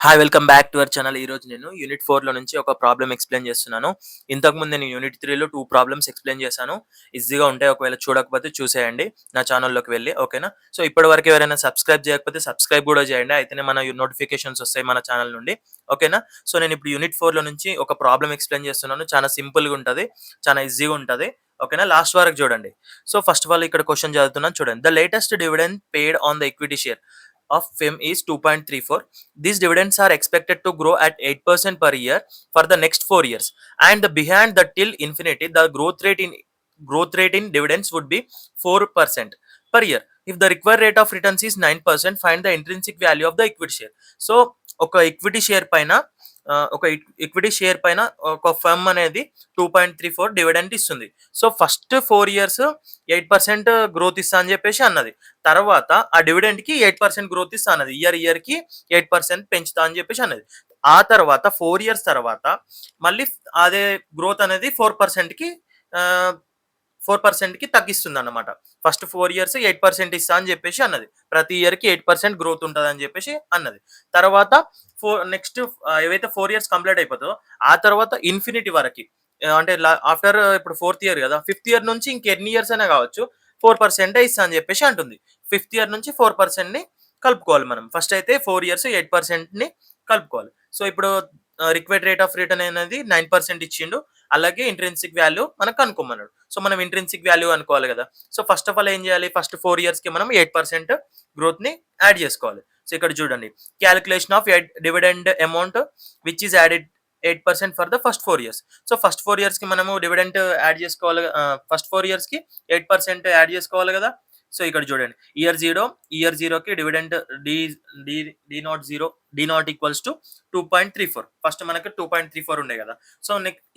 Hi! Welcome back to our channel. ఈరోజు నేను unit 4లో నుంచి ఒక ప్రాబ్లమ్ ఎక్స్‌ప్లెయిన్ చేస్తున్నాను. ఇంతకుముందు నేను యూనిట్ 3లో 2 ప్రాబ్లమ్స్ ఎక్స్‌ప్లెయిన్ చేశాను. ఈజీగా ఉంటాయి. ఒకవేళ చూడకపోతే చూసేయండి నా ఛానల్‌లోకి వెళ్లి. ఓకేనా? సో, ఇప్పటివరకు ఎవరైనా సబ్స్క్రైబ్ చేయకపోతే సబ్స్క్రైబ్ కూడా చేయండి. అయితేనే మన నోటిఫికేషన్స్ వస్తాయి మన ఛానల్ నుండి. ఓకేనా? సో, నేను ఇప్పుడు యూనిట్ 4లో నుంచి ఒక ప్రాబ్లమ్ ఎక్స్‌ప్లెయిన్ చేస్తున్నాను. చాలా సింపుల్‌గా ఉంటది. చాలా ఈజీగా ఉంటది. ఓకేనా? లాస్ట్ వరకు చూడండి. సో, ఫస్ట్ ఆఫ్ ఆల్ ఇక్కడ క్వెషన్ చదువుతున్నాను చూడండి. The latest dividend paid on the equity share of FIM is 2.34. These dividends are expected to grow at 8% per year for the next 4 years. And behind that till infinity, the growth rate in dividends would be 4% per year. If the required rate of returns is 9%, find the intrinsic value of the equity share. So, ఒక equity share పైన ఒక equity share పైన ఒక firm అనేది 2.34 dividend ఇస్తుంది. So, first 4 years 8% growth ఇస్తా అని చెప్పేసి అన్నది. తర్వాత ఆ డివిడెండ్‌కి 8% గ్రోత్ ఇస్తా అన్నది. ఇయర్‌కి 8% పెంచుతా అని చెప్పేసి అన్నది. ఆ తర్వాత 4 ఇయర్స్ తర్వాత మళ్ళీ అదే గ్రోత్ అనేది 4%కి ఆహ్, 4%కి తగ్గిస్తుందన్నమాట. ఫస్ట్ 4 ఇయర్స్ 8% ఇస్తా అని చెప్పేసి అన్నది. ప్రతి ఇయర్‌కి 8% గ్రోత్ ఉంటదని చెప్పేసి అన్నది. తర్వాత నెక్స్ట్ ఏవైతే 4 ఇయర్స్ కంప్లీట్ అయిపోతదో ఆ తర్వాత ఇన్ఫినిటీ వరకి అంటే ఆఫ్టర్ ఇప్పుడు ఫోర్త్ ఇయర్ కదా! ఫిఫ్త్ ఇయర్ నుంచి ఇంకెన్ని ఇయర్స్ అయినా కావచ్చు 4% ఇస్తా అని చెప్పేసి అంటుంది. ఫిఫ్త్ ఇయర్ నుంచి 4%ని కలుపుకోవాలి మనం. ఫస్ట్ అయితే 4 ఇయర్స్ 8%ని కలుపుకోవాలి. సో, ఇప్పుడు రిక్వైర్డ్ రేట్ ఆఫ్ రిటర్న్ అనేది 9% ఇచ్చిండు. అలాగే ఇంట్రిన్సిక్ వాల్యూ మనకు కనుక్కోమన్నాడు. సో, మనం ఇంట్రిన్సిక్ వాల్యూ అనుకోవాలి కదా! సో, ఫస్ట్ ఆఫ్ ఆల్ ఏం చేయాలి? ఫస్ట్ 4 ఇయర్స్‌కి మనం 8% గ్రోత్‌ని యాడ్ చేసుకోవాలి. సో, ఇక్కడ చూడండి. Calculation of dividend amount which is added 8% for the first 4 years. So, first 4 ఇయర్స్‌కి మనము డివిడెంట్ యాడ్ చేసుకోవాలి. ఫస్ట్ 4 ఇయర్స్‌కి 8% యాడ్ చేసుకోవాలి కదా! సో, ఇక్కడ చూడండి. ఇయర్ 0కి dividend D D D naught equals to 2.34. First మనకు 2.34 ఉండే కదా! సో,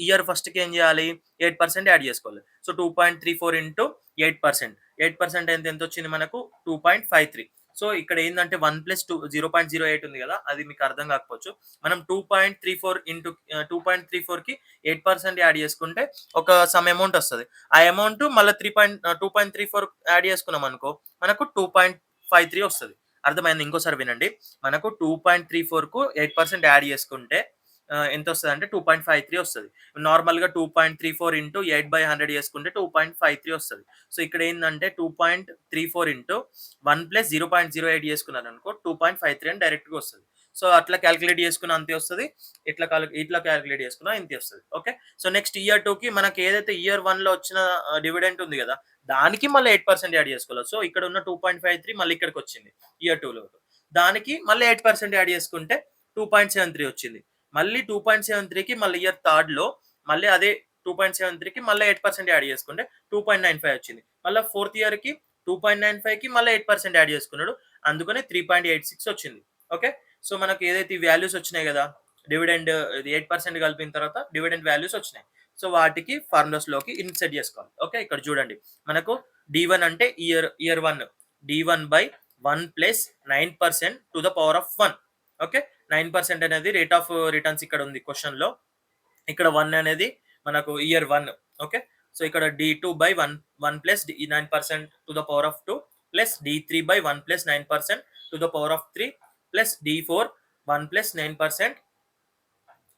ఇయర్ ఫస్ట్‌కి ఏం చేయాలి? 8% యాడ్ చేసుకోవాలి. So, 2.34 into 8%. 8% అయితే ఎంతొచ్చింది మనకు? 2.53. సో, ఇక్కడ ఏందంటే 1 ప్లస్ 0.08 ఉంది కదా! అది మీకు అర్థం కాకపోవచ్చు. మనం 2.34 ఇంటూ 2.34కి 8% యాడ్ చేసుకుంటే ఒక సమ్ అమౌంట్ వస్తది. ఆ అమౌంట్ మళ్ళా 2.34 యాడ్ చేసుకున్నామనుకో మనకు 2.53 వస్తది. అర్థమైందా? ఇంకోసారి వినండి. మనకు 2.34కు 8% యాడ్ చేసుకుంటే ఎంతొస్తదంటే 2.53 వస్తది. నార్మల్‌గా 2.34 ఇంటూ 8/100 చేసుకుంటే 2.53 వస్తది. సో, ఇక్కడ ఏందంటే 2.34 ఇంటూ 1 ప్లస్ 0.08 చేసుకున్నారనుకో 2.53 అని డైరెక్ట్‌గా వస్తది. సో, అట్లా కాలిక్యులేట్ చేసుకున్న అంతే వస్తది. ఇట్లా కాలిక్యులేట్ చేసుకున్న ఇంతే వస్తది. ఓకే. సో, నెక్స్ట్ ఇయర్ 2కి మనకి ఏదైతే ఇయర్ 1లో వచ్చిన డివిడెండ్ ఉంది గదా! దానికి మళ్ళీ 8% యాడ్ చేసుకోవాలి. సో, ఇక్కడ ఉన్న 2.53 మళ్ళీ ఇక్కడికొచ్చింది ఇయర్ 2లో. దానికి మళ్ళీ 8% యాడ్ చేసుకుంటే 2.73 వచ్చింది. మళ్ళీ 2.73కి మళ్ళీ ఇయర్ 3లో మళ్ళీ అదే 2.73కి మళ్ళీ 8% యాడ్ చేసుకుంటే 2.95 వచ్చింది. మళ్ళా ఫోర్త్ ఇయర్‌కి 2.95కి మళ్ళీ 8% యాడ్ చేసుకున్నాడు. అందుకని 3.86 వచ్చింది. ఓకే. సో, మనకు ఏదైతే ఈ వాల్యూస్ వచ్చినాయి గదా! డివిడెండ్ ఇది 8% కలిపిన తర్వాత డివిడెండ్ వాల్యూస్ వచ్చినాయి. సో, వాటికి ఫార్ములాస్‌లోకి ఇన్సర్ట్ చేసుకోవాలి. ఓకే. ఇక్కడ చూడండి. మనకు D1 అంటే year 1 D1/1 plus 9% to the power of 1. Okay. 9% అనేది రేట్ ఆఫ్ రిటర్న్స్ ఇక్కడ ఉంది క్వెషన్‌లో. ఇక్కడ 1 అనేది మనకు ఇయర్ 1. ఓకే. సో, ఇక్కడ D2/1 1 plus 9% to the power of 2 plus D3/1 plus 9% to the power of 3 plus D4 1 plus 9%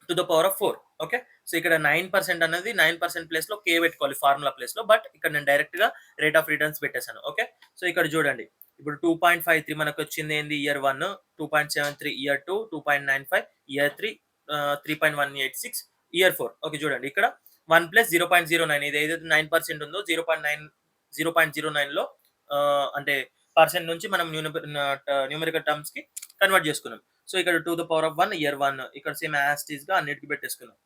to the power of 4. Okay. So, ఇక్కడ 9% అనేది 9% ప్లేస్‌లో కే పెట్టుకోవాలి ఫార్ములా ప్లేస్‌లో. బట్ ఇక్కడ నేను డైరెక్ట్‌గా రేట్ ఆఫ్ రిటర్న్స్ పెట్టేసాను. ఓకే. సో, ఇక్కడ చూడండి. ఇప్పుడు 2.53 మనకొచ్చింది ఏంది year 1, 2.73 year 2, 2.95 year 3, 3.186 year 4. Okay. చూడండి ఇక్కడ 1 ప్లస్ 0.09 ఇది ఏదైతే 9% ఉందో 0.09లో అంటే పర్సెంట్ నుంచి మనం న్యూమరికల్ టర్మ్స్‌కి కన్వర్ట్ చేసుకున్నాం. సో, ఇక్కడ 2 ఇయర్ 1 ఇక్కడ సేమ్ యాజ్ ఇట్ ఈస్‌గా అన్నిటికి పెట్టేసుకున్నాం.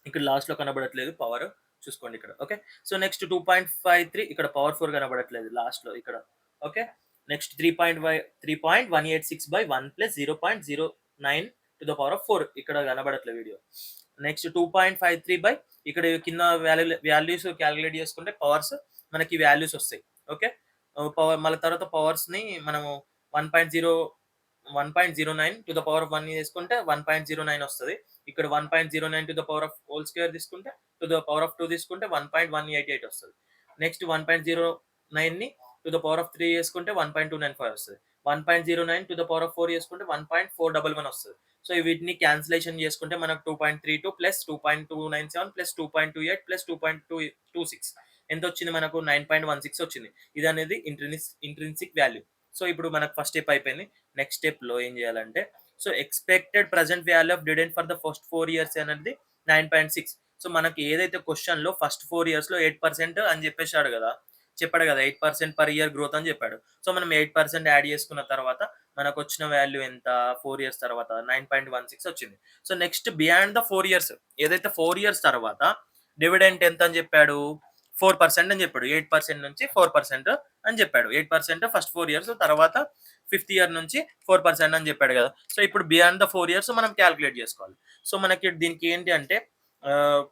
ఇక్కడ లాస్ట్‌లో కనబడట్లేదు పవర్ చూసుకోండి ఇక్కడ. ఓకే. సో, నెక్స్ట్ 2.53 ఇక్కడ పవర్ 4 కనబడట్లేదు లాస్ట్‌లో ఇక్కడ. Okay. Next 3.186/1 plus 0.09 to the power of 4 ఇక్కడ కనబడట్లేదు వీడియో. నెక్స్ట్ 2.53 బై ఇక్కడ కింద వాల్యూస్ కాలిక్యులేట్ చేసుకుంటే పవర్స్ మనకి వాల్యూస్ వస్తాయి. ఓకే. పవర్ మళ్ళీ తర్వాత పవర్స్‌ని మనము 1.0 1.09 టు ద పవర్ ఆఫ్ 1 చేసుకుంటే 1.09 వస్తది. ఇక్కడ 1.09 to the power of whole square తీసుకుంటే, టు ద పవర్ ఆఫ్ 2 తీసుకుంటే 1.188 వస్తది. నెక్స్ట్ 1.09ని టు ద పవర్ ఆఫ్ 3 చేసుకుంటే 1.295 వస్తది. 1.09 టు ద పవర్ ఆఫ్ 4 చేసుకుంటే 1.411 వస్తది. సో వీటిని క్యాన్సిలేషన్ చేసుకుంటే మనకు 2.32 ప్లస్ 2.297 ప్లస్ 2.28 ప్లస్ 2.226 ఎంతొచ్చింది మనకు? 9.16 వచ్చింది. ఇదనేది ఇంట్రిన్సిక్ వాల్యూ. సో ఇప్పుడు మనకు ఫస్ట్ స్టెప్ అయిపోయింది. నెక్స్ట్ స్టెప్‌లో ఏం చేయాలంటే, so expected present value of dividend for the first 4 years అనేది 9.6. సో మనకి ఏదైతే క్వెషన్‌లో ఫస్ట్ 4 ఇయర్స్‌లో 8% అని చెప్పేసాడు గదా! చెప్పాడు గదా! 8% పర్ ఇయర్ గ్రోత్ అని చెప్పాడు. సో మనం 8% యాడ్ చేసుకున్న తర్వాత మనకొచ్చిన వాల్యూ ఎంత? 4 ఇయర్స్ తర్వాత 9.16 వచ్చింది. So next beyond the 4 years, ఏదైతే 4 ఇయర్స్ తర్వాత డివిడెండ్ ఎంత అని చెప్పాడు? 4% అని చెప్పాడు. 8% నుంచి 4% అని చెప్పాడు. 8% ఫస్ట్ 4 ఇయర్స్, తర్వాత ఫిఫ్త్ ఇయర్ నుంచి 4% అని చెప్పాడు కదా! సో ఇప్పుడు బియాండ్ ద 4 ఇయర్స్ మనం కాలిక్యులేట్ చేసుకోవాలి. సో మనకి దీనికి ఏంటి అంటే ఆహ్,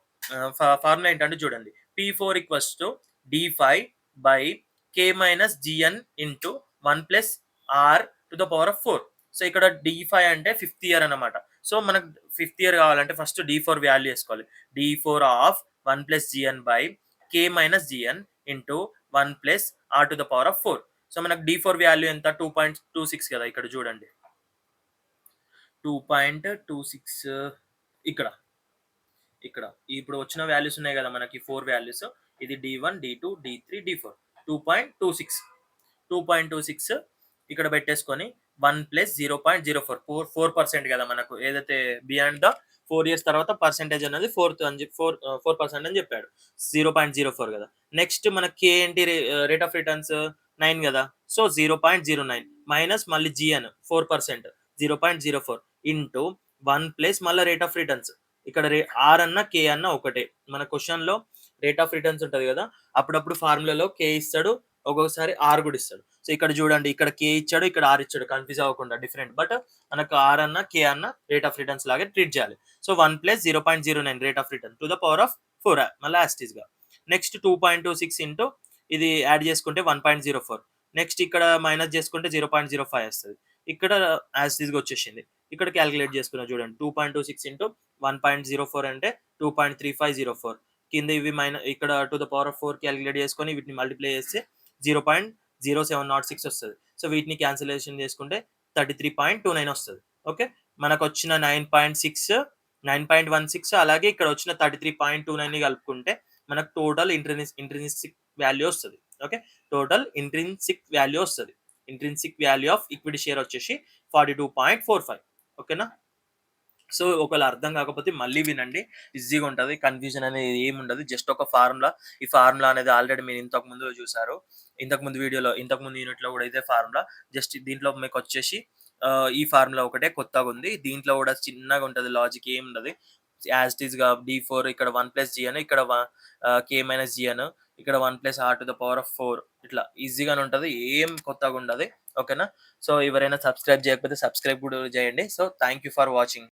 ఆహ్, ఫార్ములా ఏంటంటే చూడండి. P4 equals to D5/K-GN into 1 plus R to the power of 4. So ఇక్కడ D5 అంటే ఫిఫ్త్ ఇయర్ అన్నమాట. సో మనకు ఫిఫ్త్ ఇయర్ కావాలంటే ఫస్ట్ D4 వాల్యూ ఏసుకోవాలి. D4 of 1 plus GN by K-GN into 1 plus R to the power of 4. So మనకు D4 value ఎంత? 2.26 కదా! ఇక్కడ చూడండి. 2.26 ఇక్కడ. ఇక్కడ. ఇప్పుడు వచ్చిన వాల్యూస్ ఉన్నాయి గదా! మనకి 4 వాల్యూస్. ఇది D1, D2, D3, D4. 2.26. 2.26 ఇక్కడ పెట్టేసుకొని 1 ప్లస్ 0.04 4% గదా! మనకు ఏదైతే బియాండ్ ద 4 ఇయర్స్ తర్వాత పర్సెంటేజ్ అనేది 4% అని చెప్పాడు. 0.04 గదా! నెక్స్ట్ మన కే ఏంటి? రేట్ ఆఫ్ రిటర్న్స్ 9 గదా! సో 0.09 మైనస్ మళ్ళీ జిఎన్ 4% 0.04 ఇంటూ 1 ప్లస్ మళ్ళా రేట్ ఆఫ్ రిటర్న్స్. ఇక్కడ ఆర్ అన్నా, కే అన్నా ఒకటే. మన క్వెషన్‌లో రేట్ ఆఫ్ రిటర్న్స్ ఉంటది గదా! అప్పుడప్పుడు ఫార్ములాలో కే ఇస్తాడు. ఒక్కొక్కసారి ఆర్ గూడా ఇస్తాడు. సో ఇక్కడ చూడండి, ఇక్కడ కే ఇచ్చాడు, ఇక్కడ ఆర్ ఇచ్చాడు. కన్‌ఫ్యూజ్ అవ్వకుండా డిఫరెంట్. బట్ మనకు ఆర్ అన్నా, కే అన్నా రేట్ ఆఫ్ రిటర్న్స్ లాగే ట్రీట్ చేయాలి. So 1 plus 0.09 rate of return to the power of 4 మళ్ళా యాజ్ ఇట్ ఈస్‌గా. నెక్స్ట్ 2.26 ఇంటూ ఇది యాడ్ చేసుకుంటే 1.04. నెక్స్ట్ ఇక్కడ మైనస్ చేసుకుంటే 0.05 వస్తది. ఇక్కడ యాజ్ ఇట్ ఈస్‌గా వచ్చేసింది. ఇక్కడ కాలిక్యులేట్ చేసుకున్నా చూడండి. 2.26 ఇంటూ 1.04 అంటే 2.3504. కింద ఇవి ఇక్కడ to the power of 4 calculate చేసుకొని వీటిని మల్టిప్లై చేస్తే 0.0706 వస్తది. సో వీటిని క్యాన్సిలేషన్ చేసుకుంటే 33.29 వస్తది. ఓకే. మనకొచ్చిన 9.16 అలాగే ఇక్కడ వచ్చిన 33.29ని కలుపుకుంటే మనకు టోటల్ ఇంట్రిన్సిక్ వాల్యూ వస్తది. ఓకే. టోటల్ ఇంట్రిన్సిక్ వాల్యూ వస్తది. Intrinsic value of equity share వచ్చేసి 42.45. ఓకేనా? సో ఒకవేళ అర్థం కాకపోతే మళ్ళీ వినండి. ఈజీగా ఉంటది. కన్‌ఫ్యూజన్ అనేది ఏముండదు. జస్ట్ ఒక ఫార్ములా. ఈ ఫార్ములా అనేది ఆల్రెడీ మీరు ఇంతకు ముందు చూసారు. ఇంతకు ముందు యూనిట్‌లో కూడా ఇదే ఫార్ములా. జస్ట్ దీంట్లో మీకొచ్చేసి ఈ ఫార్ములా ఒకటే కొత్తగుంది. దీంట్లో కూడా చిన్నగా ఉంటది. లాజిక్ ఏముండదు. యాజ్ ఇట్ ఈస్‌గా D4 ఇక్కడ 1 జీ అని, ఇక్కడ K-G అని, ఇక్కడ 1 R to the power of 4 ఇట్లా ఈజీగానే ఉంటది. ఏం కొత్తగుండదు. ఓకేనా? సో ఎవరైనా సబ్స్క్రైబ్ చేయకపోతే సబ్స్క్రైబ్ కూడా చేయండి. So thank you for watching.